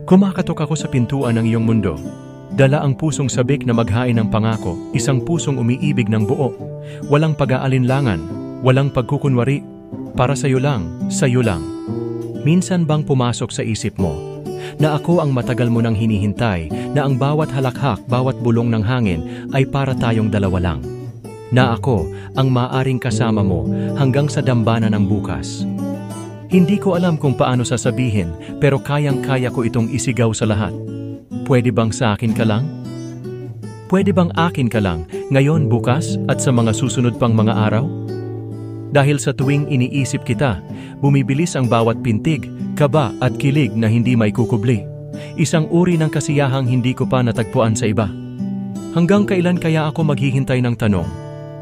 Kumakatok ako sa pintuan ng iyong mundo. Dala ang pusong sabik na maghain ng pangako, isang pusong umiibig ng buo. Walang pag-aalinlangan, walang pagkukunwari. Para sa'yo lang, sa'yo lang. Minsan bang pumasok sa isip mo na ako ang matagal mo nang hinihintay, na ang bawat halakhak, bawat bulong ng hangin ay para tayong dalawa lang? Na ako ang maaring kasama mo hanggang sa dambana ng bukas. Hindi ko alam kung paano sasabihin, pero kayang-kaya ko itong isigaw sa lahat. Pwede bang sa akin ka lang? Pwede bang akin ka lang, ngayon, bukas, at sa mga susunod pang mga araw? Dahil sa tuwing iniisip kita, bumibilis ang bawat pintig, kaba at kilig na hindi may kukubli. Isang uri ng kasiyahang hindi ko pa natagpuan sa iba. Hanggang kailan kaya ako maghihintay ng tanong?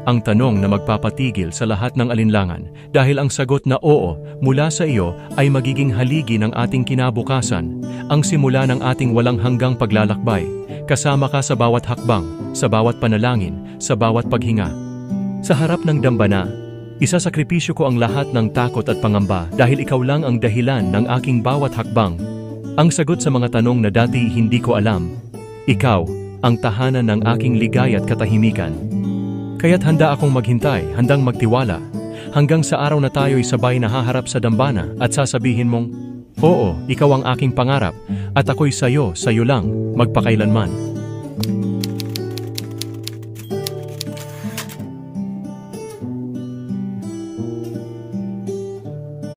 Ang tanong na magpapatigil sa lahat ng alinlangan, dahil ang sagot na oo mula sa iyo ay magiging haligi ng ating kinabukasan, ang simula ng ating walang hanggang paglalakbay, kasama ka sa bawat hakbang, sa bawat panalangin, sa bawat paghinga. Sa harap ng dambana, isasakripisyo ko ang lahat ng takot at pangamba dahil ikaw lang ang dahilan ng aking bawat hakbang. Ang sagot sa mga tanong na dati hindi ko alam, ikaw ang tahanan ng aking ligaya at katahimikan. Kaya't handa akong maghintay, handang magtiwala, hanggang sa araw na tayo'y sabay na haharap sa dambana at sasabihin mong, oo, ikaw ang aking pangarap, at ako'y sayo lang, magpakailanman.